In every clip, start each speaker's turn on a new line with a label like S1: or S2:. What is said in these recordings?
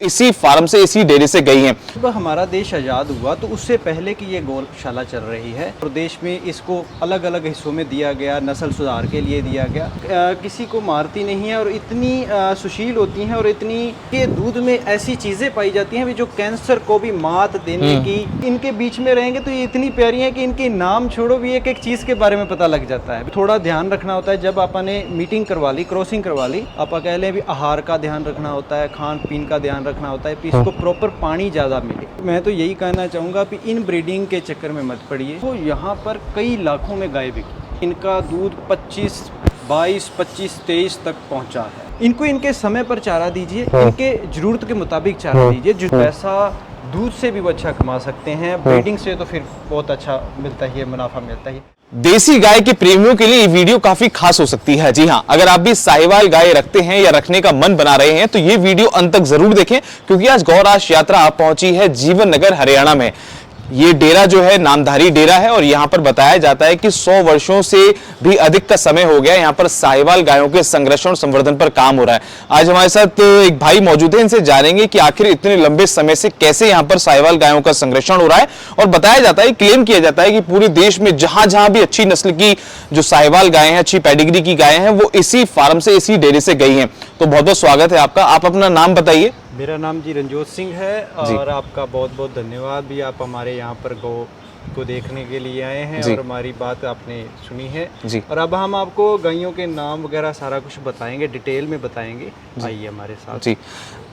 S1: इसी फार्म से, इसी डेयरी से गई हैं।
S2: जब हमारा देश आज़ाद हुआ तो उससे पहले की ये गौशाला चल रही है और देश में इसको अलग अलग हिस्सों में दिया गया, नस्ल सुधार के लिए दिया गया। किसी को मारती नहीं है और इतनी सुशील होती हैं और इतनी के दूध में ऐसी चीज़ें पाई जाती हैं जो कैंसर को भी मात देने की। इनके बीच में रहेंगे तो ये इतनी प्यारी हैं कि इनके नाम छोड़ो भी एक एक चीज़ के बारे में पता लग जाता है। थोड़ा ध्यान रखना होता है। जब आपने मीटिंग करवा ली, क्रॉसिंग करवा ली, आप कह लें भी आहार का ध्यान रखना होता है, खान पीन का ध्यान रखना होता है, इसको प्रॉपर पानी ज़्यादा मिले। मैं तो यही कहना चाहूँगा कि इन ब्रीडिंग के चक्कर में मत पड़िए। तो यहाँ पर कई लाखों में गाय बिकी, इनका दूध 22, 23 तक पहुँचा है। इनको इनके समय पर चारा दीजिए, इनके ज़रूरत के मुताबिक चारा दीजिए। जो पैसा दूध से भी वो अच्छा कमा सकते हैं, ब्रीडिंग से तो फिर बहुत अच्छा मिलता ही है, मुनाफा मिलता है।
S1: देसी गाय के प्रेमियों के लिए ये वीडियो काफी खास हो सकती है। जी हाँ, अगर आप भी साहिवाल गाय रखते हैं या रखने का मन बना रहे हैं तो ये वीडियो अंत तक जरूर देखें, क्योंकि आज गौराश यात्रा आप पहुंची है जीवन नगर हरियाणा में। ये डेरा जो है नामधारी डेरा है और यहाँ पर बताया जाता है कि 100 वर्षों से भी अधिक का समय हो गया यहाँ पर साहिवाल गायों के संरक्षण और संवर्धन पर काम हो रहा है। आज हमारे साथ एक भाई मौजूद है, इनसे जानेंगे कि आखिर इतने लंबे समय से कैसे यहाँ पर साहिवाल गायों का संरक्षण हो रहा है। और बताया जाता है, क्लेम किया जाता है कि पूरे देश में जहां जहां भी अच्छी नस्ल की जो साहिवाल गायें हैं, अच्छी पेडिग्री की गायें हैं, वो इसी फार्म से, इसी डेयरी से गई हैं। तो बहुत बहुत स्वागत है आपका। आप अपना नाम बताइए।
S2: मेरा नाम जी रणजोत सिंह है और आपका बहुत बहुत धन्यवाद भी, आप हमारे यहाँ पर गौ को देखने के लिए आए हैं और हमारी बात आपने सुनी है जी। और अब हम आपको गायों के नाम वगैरह सारा कुछ बताएंगे, डिटेल में बताएंगे। आइए हमारे साथ। जी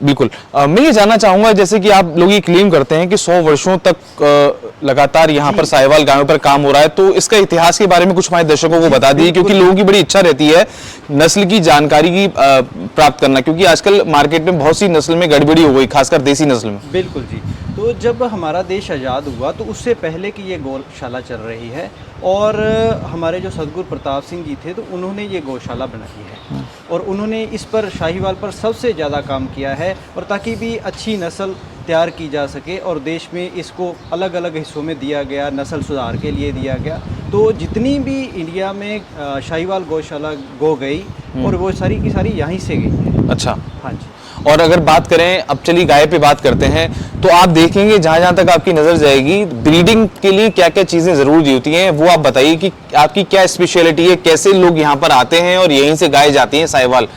S1: बिल्कुल। मैं ये जानना चाहूंगा, जैसे कि आप लोग ये क्लेम करते हैं कि 100 वर्षों तक लगातार यहाँ पर साहिवाल गायों पर काम हो रहा है, तो इसका इतिहास के बारे में कुछ हमारे दर्शकों को बता दीजिए, क्योंकि लोगों की बड़ी इच्छा रहती है नस्ल की जानकारी की प्राप्त करना, क्योंकि आजकल मार्केट में बहुत सी नस्ल में गड़बड़ी हो गई, खासकर देसी नस्ल में।
S2: बिल्कुल जी। तो जब हमारा देश आज़ाद हुआ तो उससे पहले की ये गौशाला चल रही है और हमारे जो सदगुरु प्रताप सिंह जी थे तो उन्होंने ये गौशाला बनाई है और उन्होंने इस पर शाहीवाल पर सबसे ज़्यादा काम किया है, और ताकि भी अच्छी नस्ल तैयार की जा सके और देश में इसको अलग अलग हिस्सों में दिया गया, नस्ल सुधार के लिए दिया गया। तो जितनी भी इंडिया में शाहीवाल गौशाला गो गई और वो सारी की सारी यहीं से गई है।
S1: अच्छा,
S2: हाँ जी।
S1: और अगर बात करें, अब चलिए गाय पे बात करते हैं, तो आप देखेंगे जहां जहां तक आपकी नजर जाएगी, ब्रीडिंग के लिए क्या क्या चीजें जरूरी होती हैं, वो आप बताइए कि आपकी क्या स्पेशलिटी है, कैसे लोग यहाँ पर आते हैं और यहीं से गाय जाती हैं साहिवाल,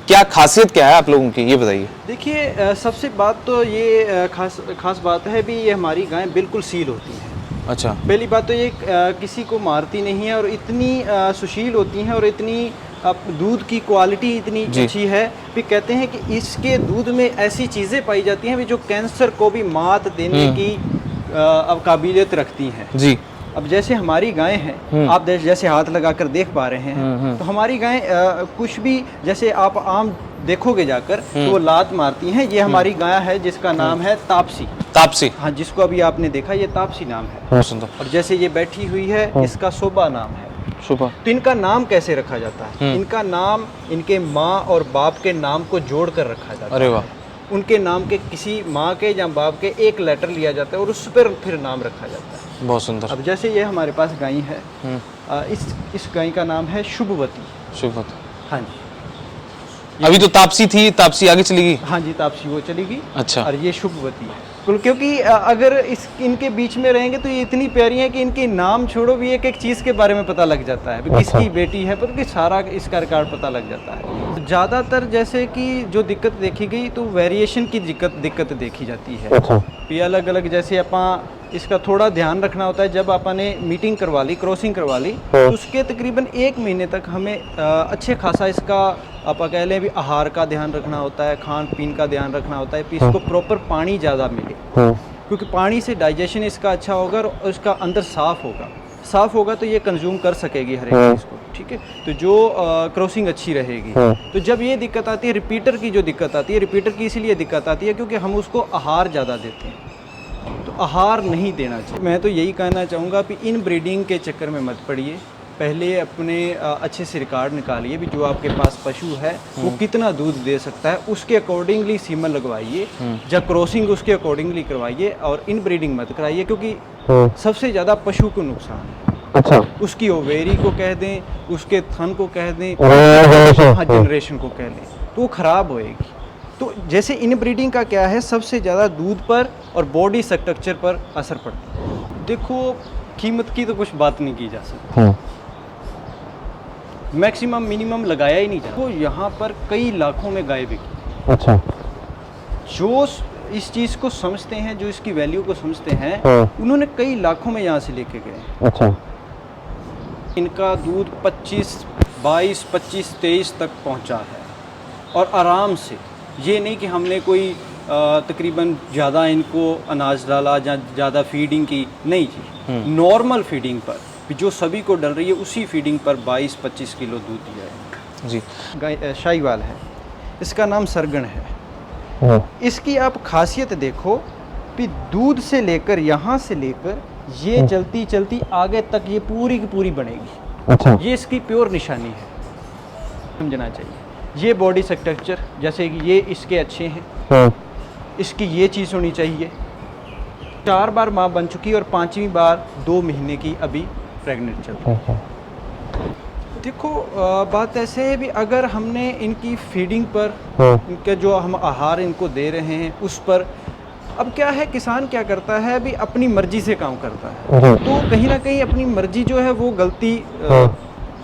S1: क्या खासियत क्या है आप लोगों की, ये बताइए।
S2: देखिए, सबसे बात तो ये खास बात है भी, ये हमारी गायें बिल्कुल सील होती हैं।
S1: अच्छा।
S2: पहली बात तो ये किसी को मारती नहीं है और इतनी सुशील होती हैं और इतनी दूध की क्वालिटी इतनी अच्छी है भी, कहते हैं कि इसके दूध में ऐसी चीज़ें पाई जाती हैं जो कैंसर को भी मात देने की अब काबिलियत रखती हैं जी। अब जैसे हमारी गायें हैं, आप जैसे हाथ लगाकर देख पा रहे हैं, तो हमारी गायें कुछ भी, जैसे आप आम देखोगे जाकर तो वो लात मारती हैं। ये हमारी गाय है जिसका नाम है तापसी।
S1: तापसी,
S2: हाँ, जिसको अभी आपने देखा, ये तापसी नाम है। और जैसे ये बैठी हुई है, इसका शोभा नाम है। शोभा। तो इनका नाम कैसे रखा जाता है? इनका नाम इनके माँ और बाप के नाम को जोड़कर रखा जाता है। अरे वाह। उनके नाम के किसी माँ के या बाप के एक लेटर लिया जाता है और उस पर फिर नाम रखा जाता है।
S1: बहुत सुंदर।
S2: अब जैसे ये हमारे पास गाय है, इस गाय का नाम है शुभवती।
S1: शुभवती,
S2: हाँ जी।
S1: अभी तो तापसी थी, तापसी आगे चली गई।
S2: हाँ जी, तापसी वो चली गई।
S1: अच्छा।
S2: और ये शुभवती है, क्योंकि अगर इनके बीच में रहेंगे तो ये इतनी प्यारी है कि इनके नाम छोड़ो भी एक एक चीज़ के बारे में पता लग जाता है, किसकी बेटी है, पर सारा इसका रिकॉर्ड पता लग जाता है। ज़्यादातर जैसे कि जो दिक्कत देखी गई तो वेरिएशन की दिक्कत देखी जाती है। ये अलग अलग, जैसे आप इसका थोड़ा ध्यान रखना होता है। जब आपने मीटिंग करवा ली, क्रॉसिंग करवा ली, तो उसके तकरीबन 1 महीने तक हमें अच्छे खासा इसका आप कह लें भी आहार का ध्यान रखना होता है, खान पीन का ध्यान रखना होता है, इसको प्रॉपर पानी ज़्यादा मिले, क्योंकि पानी से डाइजेशन इसका अच्छा होगा और उसका अंदर साफ़ होगा तो ये कंज्यूम कर सकेगी हर एक चीज़ को। ठीक है, तो जो क्रॉसिंग अच्छी रहेगी। तो जब ये दिक्कत आती है, रिपीटर की जो दिक्कत आती है, रिपीटर की इसीलिए दिक्कत आती है क्योंकि हम उसको आहार ज़्यादा देते हैं, तो आहार नहीं देना चाहिए। मैं तो यही कहना चाहूँगा कि इन ब्रीडिंग के चक्कर में मत पड़िए। पहले अपने अच्छे से रिकॉर्ड निकालिए भी जो आपके पास पशु है वो कितना दूध दे सकता है, उसके अकॉर्डिंगली सीमन लगवाइए, जब क्रॉसिंग उसके अकॉर्डिंगली करवाइए और इन ब्रीडिंग मत कराइए, क्योंकि सबसे ज़्यादा पशु को नुकसान है। अच्छा। उसकी ओवेरी को कह दें, उसके थन को कह दें, हाँ, जनरेशन को कह दें, तो वो खराब होएगी। तो जैसे इन ब्रीडिंग का क्या है, सबसे ज़्यादा दूध पर और बॉडी स्ट्रक्चर पर असर पड़ता है। देखो कीमत की तो कुछ बात नहीं की जा सकती, मैक्सिमम मिनिमम लगाया ही नहीं जाता। तो यहाँ पर कई लाखों में गाय बिकी।
S3: अच्छा।
S2: जो इस चीज़ को समझते हैं, जो इसकी वैल्यू को समझते हैं, उन्होंने कई लाखों में यहाँ से लेके गए।
S3: अच्छा।
S2: इनका दूध 22, 23 तक पहुँचा है और आराम से। ये नहीं कि हमने कोई तकरीबन ज़्यादा इनको अनाज डाला या ज़्यादा फीडिंग की, नहीं जी। नॉर्मल फीडिंग पर जो सभी को डल रही है, उसी फीडिंग पर 22-25 किलो दूध दिया है
S1: जी।
S2: गाय शाहीवाल है, इसका नाम सरगण है। इसकी आप खासियत देखो कि दूध से लेकर यहाँ से लेकर ये चलती चलती आगे तक ये पूरी की पूरी बनेगी।
S3: अच्छा।
S2: ये इसकी प्योर निशानी है, समझना चाहिए। ये बॉडी स्ट्रक्चर जैसे कि ये इसके अच्छे हैं, इसकी ये चीज़ होनी चाहिए। 4 बार माँ बन चुकी और 5वीं बार 2 महीने की अभी प्रेग्नेंट चल रही है। देखो बात ऐसे है भी, अगर हमने इनकी फीडिंग पर, इनके जो हम आहार इनको दे रहे हैं उस पर, अब क्या है किसान क्या करता है अभी अपनी मर्जी से काम करता है, तो कहीं ना कहीं अपनी मर्जी जो है वो गलती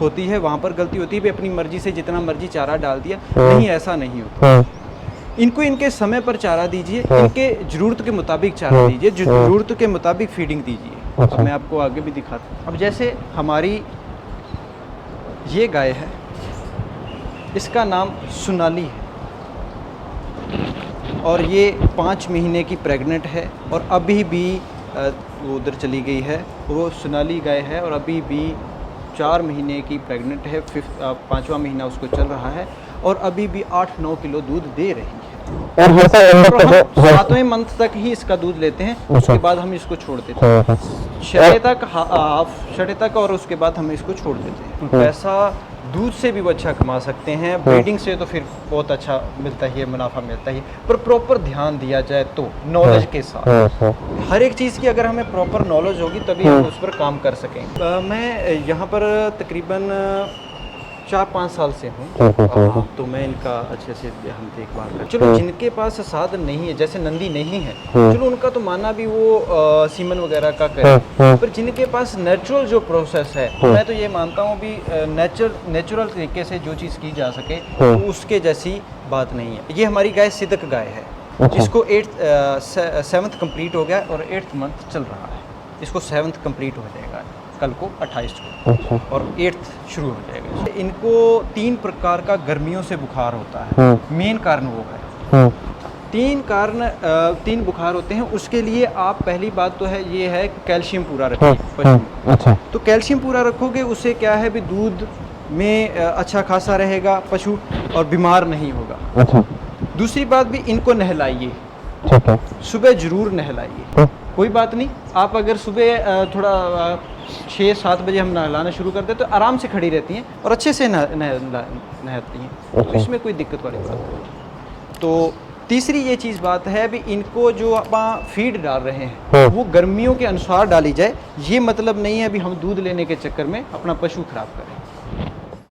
S2: होती है, वहाँ पर गलती होती है भी अपनी मर्जी से जितना मर्जी चारा डाल दिया। नहीं, ऐसा नहीं होता। इनको इनके समय पर चारा दीजिए, इनके ज़रूरत के मुताबिक चारा दीजिए, ज़रूरत के मुताबिक फीडिंग दीजिए। अब मैं आपको आगे भी दिखाता हूँ। अब जैसे हमारी ये गाय है, इसका नाम सोनाली है और ये 5 महीने की प्रेग्नेंट है और अभी भी वो उधर चली गई है, वो सोनाली गाय है और अभी भी 4 महीने की प्रेग्नेंट है। 5वां महीना उसको चल रहा है और अभी भी 8-9 किलो दूध दे रही है। और हम 7वें मंथ तक ही इसका दूध लेते हैं, उसके बाद हम इसको छोड़ देते हैं। छठे तक और उसके बाद हम इसको छोड़ देते हैं। पैसा दूध से भी वो अच्छा कमा सकते हैं, ब्रीडिंग से तो फिर बहुत अच्छा मिलता ही है, मुनाफा मिलता ही है, पर प्रॉपर ध्यान दिया जाए तो नॉलेज के साथ। हर एक चीज़ की अगर हमें प्रॉपर नॉलेज होगी तभी हम उस पर काम कर सकेंगे। मैं यहाँ पर तकरीबन 4-5 साल से हूँ, तो मैं इनका अच्छे से हम देखभाल कर। चलो जिनके पास साधन नहीं है, जैसे नंदी नहीं है, चलो उनका तो माना भी वो सीमन वगैरह का करे, पर जिनके पास नेचुरल जो प्रोसेस है, मैं तो ये मानता हूँ भी नेचुरल तरीके से जो चीज़ की जा सके तो उसके जैसी बात नहीं है। ये हमारी गाय सिदक गाय है, इसको 7th कंप्लीट हो गया और 8th मंथ चल रहा है। इसको 7th कंप्लीट हो जाएगा कल को 28 को और 8th शुरू हो जाएगा। इनको 3 प्रकार का गर्मियों से बुखार होता है, मेन कारण वो है। 3 बुखार होते हैं। उसके लिए आप पहली बात तो है ये है कि कैल्शियम पूरा रखिए पशु।
S3: अच्छा।
S2: तो कैल्शियम पूरा रखोगे, उससे क्या है भी दूध में अच्छा खासा रहेगा पशु और बीमार नहीं होगा।
S3: अच्छा।
S2: दूसरी बात भी, इनको नहलाइए,
S3: ठीक है,
S2: सुबह जरूर नहलाइए। कोई बात नहीं, आप अगर सुबह थोड़ा 6-7 बजे हम नहलाना शुरू कर दें तो आराम से खड़ी रहती हैं और अच्छे से नहलाती हैं, तो इसमें कोई दिक्कत वाली बात नहीं। तो तीसरी ये चीज़ बात है भी, इनको जो आप फीड डाल रहे हैं वो गर्मियों के अनुसार डाली जाए। ये मतलब नहीं है भी हम दूध लेने के चक्कर में अपना पशु खराब करें।